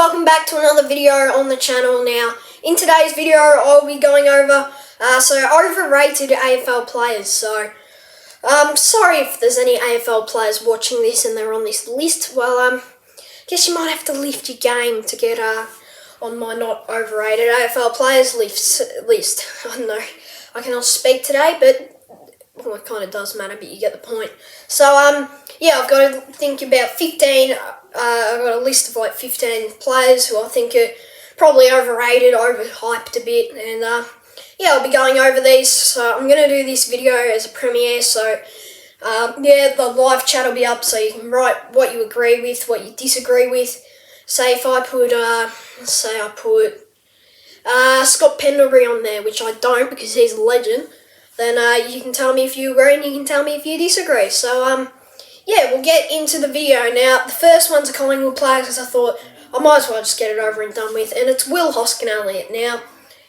welcome back to another video on the channel. Now, in today's video, I'll be going over overrated AFL players. So, sorry if there's any AFL players watching this and they're on this list. Well, guess you might have to lift your game to get on my not overrated AFL players list. I don't know, I cannot speak today, but well, it kind of does matter, but you get the point. So, yeah, I've got to think about 15. I've got a list of like 15 players who I think are probably overrated, overhyped a bit, and yeah, I'll be going over these. So I'm going to do this video as a premiere, so yeah, the live chat will be up, so you can write what you agree with, what you disagree with. Say if I put, Scott Pendlebury on there, which I don't because he's a legend, then you can tell me if you agree and you can tell me if you disagree. So, yeah, we'll get into the video. Now, the first one's a Collingwood player because I thought I might as well just get it over and done with, and it's Will Hoskin-Elliott. Now,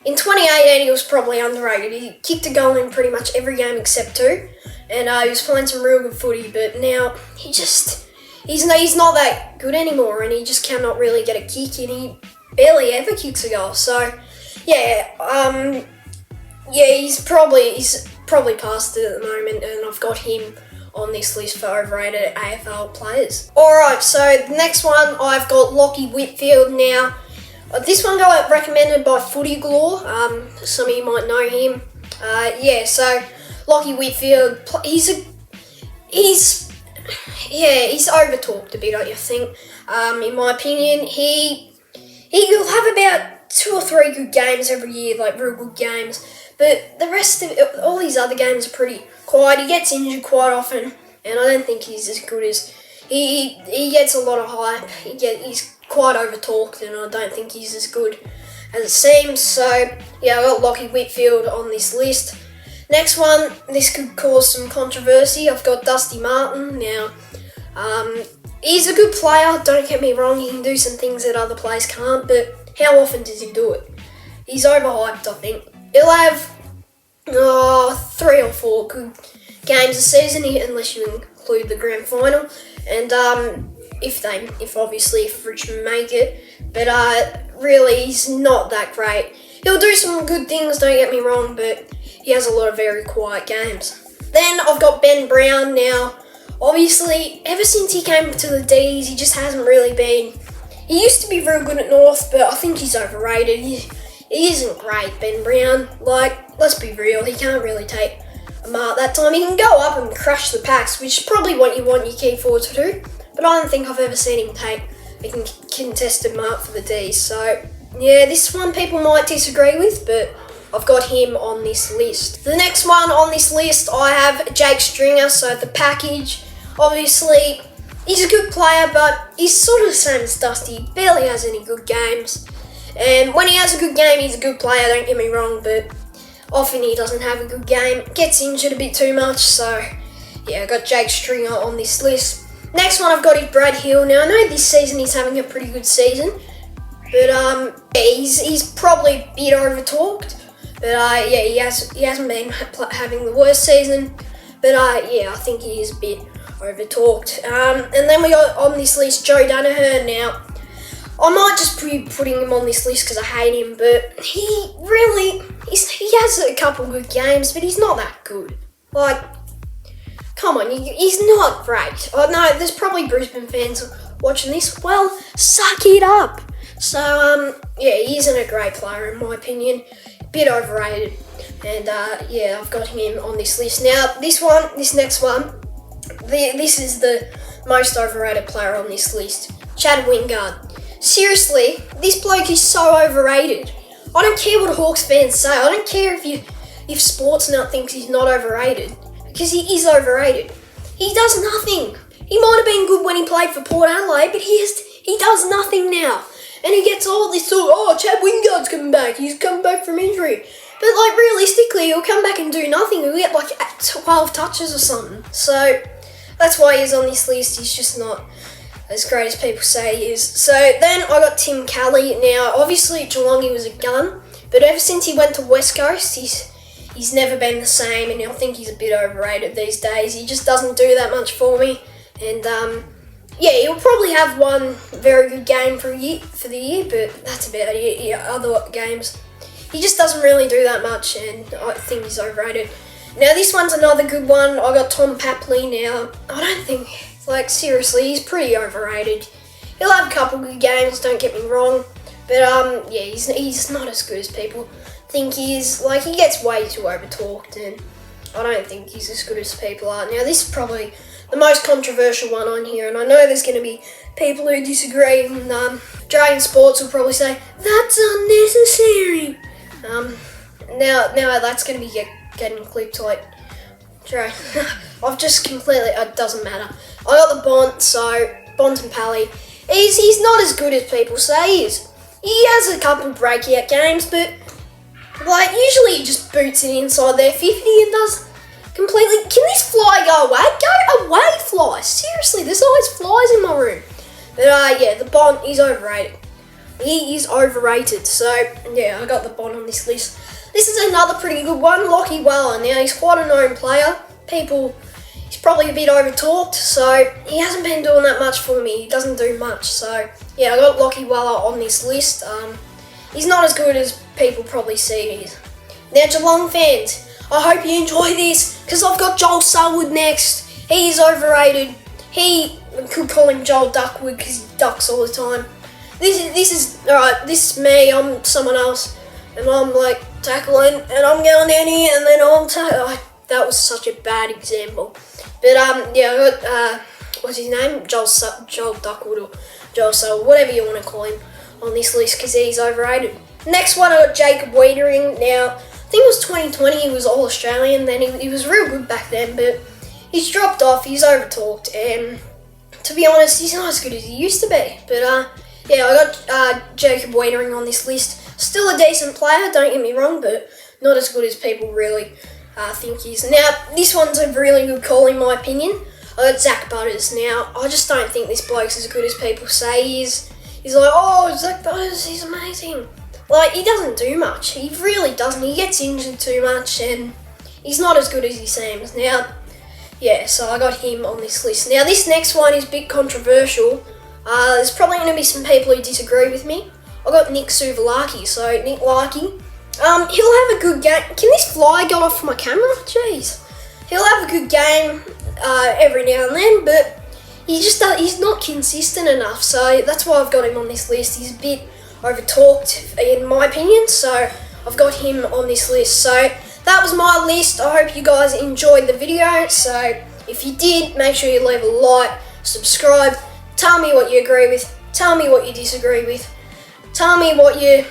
in 2018, he was probably underrated. He kicked a goal in pretty much every game except two, and he was playing some real good footy, but now he's not that good anymore, and he just cannot really get a kick, and he barely ever kicks a goal. So, yeah, yeah, he's probably past it at the moment, and I've got him on this list for overrated AFL players. Alright, so the next one, I've got Lachie Whitfield. Now, this one got recommended by Footy Galore. Some of you might know him. Yeah, so Lachie Whitfield, he's over-talked a bit, I think. In my opinion, he'll have about 2 or 3 good games every year, like real good games. But the rest of all these other games are pretty quiet. He gets injured quite often, and I don't think he's as good as he gets a lot of hype. He's quite over-talked, and I don't think he's as good as it seems. So yeah, I got Lachie Whitfield on this list. Next one, this could cause some controversy. I've got Dusty Martin. Now, he's a good player. Don't get me wrong. He can do some things that other players can't, but how often does he do it? He's overhyped, I think. He'll have 3 or 4 good games a season, unless you include the grand final, and if Richmond make it. But really, he's not that great. He'll do some good things, don't get me wrong, but he has a lot of very quiet games. Then I've got Ben Brown. Now, obviously, ever since he came to the D's, he just hasn't really been. He used to be real good at North, but I think he's overrated. He isn't great, Ben Brown. Like, let's be real, he can't really take a mark that time. He can go up and crush the packs, which is probably what you want your key forwards to do, but I don't think I've ever seen him take a contested mark for the D's. So, yeah, this one people might disagree with, but I've got him on this list. The next one on this list, I have Jake Stringer. So the package, obviously, he's a good player, but he's sort of the same as Dusty. He barely has any good games. And when he has a good game, he's a good player, don't get me wrong, but often he doesn't have a good game, gets injured a bit too much. So yeah, I got Jake Stringer on this list. Next one I've got is Brad Hill. Now, I know this season he's having a pretty good season, but yeah, he's probably a bit over-talked. But yeah, he hasn't been having the worst season, but yeah, I think he is a bit over-talked. And then we got on this list Joe Danaher. Now, I might just be putting him on this list because I hate him, but he has a couple good games, but he's not that good. Like, come on, he's not great. Oh no, there's probably Brisbane fans watching this. Well, suck it up. So, yeah, he isn't a great player in my opinion. A bit overrated. And, yeah, I've got him on this list. Now, this next one, this is the most overrated player on this list. Chad Wingard. Seriously, this bloke is so overrated. I don't care what Hawks fans say. I don't care if Sportsnut thinks he's not overrated, because he is overrated. He does nothing. He might have been good when he played for Port Adelaide, but he does nothing now. And he gets all this sort of, oh, Chad Wingard's coming back. He's coming back from injury. But, like, realistically, he'll come back and do nothing. He'll get, like, 12 touches or something. So, that's why he's on this list. He's just not as great as people say he is. So then I got Tim Kelly. Now, obviously Geelong he was a gun, but ever since he went to West Coast, he's never been the same, and I think he's a bit overrated these days. He just doesn't do that much for me, and yeah, he'll probably have one very good game for the year, but that's about it. Yeah, other games, he just doesn't really do that much, and I think he's overrated. Now this one's another good one. I got Tom Papley. Now I don't think, like, seriously, he's pretty overrated. He'll have a couple good games, don't get me wrong, but yeah, he's not as good as people think he is. Like, he gets way too over-talked, and I don't think he's as good as people are. Now this is probably the most controversial one on here, and I know there's going to be people who disagree, and Dragon Sports will probably say, that's unnecessary. Now that's going to be getting clipped, like, I've just completely, it doesn't matter. I got the Bont, so Bontempelli. He's not as good as people say he is. He has a couple breakout games, but, like, usually he just boots it inside their 50 and does completely. Can this fly go away? Go away, fly. Seriously, there's always flies in my room. But yeah, the Bont, he's overrated. He is overrated. So yeah, I got the Bont on this list. This is another pretty good one, Lockie Weller. Now he's quite a known player. He's probably a bit over-talked, so he hasn't been doing that much for me. He doesn't do much. So yeah, I got Lockie Weller on this list. He's not as good as people probably see he is. Now Geelong fans, I hope you enjoy this, because I've got Joel Selwood next. He's overrated. He could call him Joel Duckwood because he ducks all the time. This is alright. This is me. I'm someone else, and I'm like tackling, and I'm going down here, and then I'm that was such a bad example. But yeah, I got what's his name? Joel Duckwood or Joel Selwood, whatever you want to call him, on this list because he's overrated. Next one, I got Jacob Wiedering. Now, I think it was 2020, he was All-Australian, then he was real good back then, but he's dropped off, he's over-talked, and to be honest, he's not as good as he used to be. But yeah, I got Jacob Wiedering on this list. Still a decent player, don't get me wrong, but not as good as people really think he is. Now, this one's a really good call in my opinion. I got Zach Butters. Now, I just don't think this bloke's as good as people say he is. He's like, oh, Zach Butters, he's amazing. Like, he doesn't do much. He really doesn't. He gets injured too much, and he's not as good as he seems. Now, yeah, so I got him on this list. Now, this next one is a bit controversial. There's probably going to be some people who disagree with me. I got Nick Suvalaki. So, Nick Larkey, he'll have a good game. Can this fly go off my camera? Jeez. He'll have a good game every now and then, but he's not consistent enough. So, that's why I've got him on this list. He's a bit over-talked, in my opinion, so I've got him on this list. So that was my list. I hope you guys enjoyed the video. So if you did, make sure you leave a like, subscribe, tell me what you agree with, tell me what you disagree with, tell me what you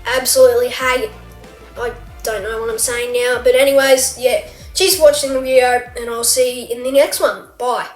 absolutely hate. I don't know what I'm saying now, but anyways, yeah, cheers for watching the video, and I'll see you in the next one. Bye.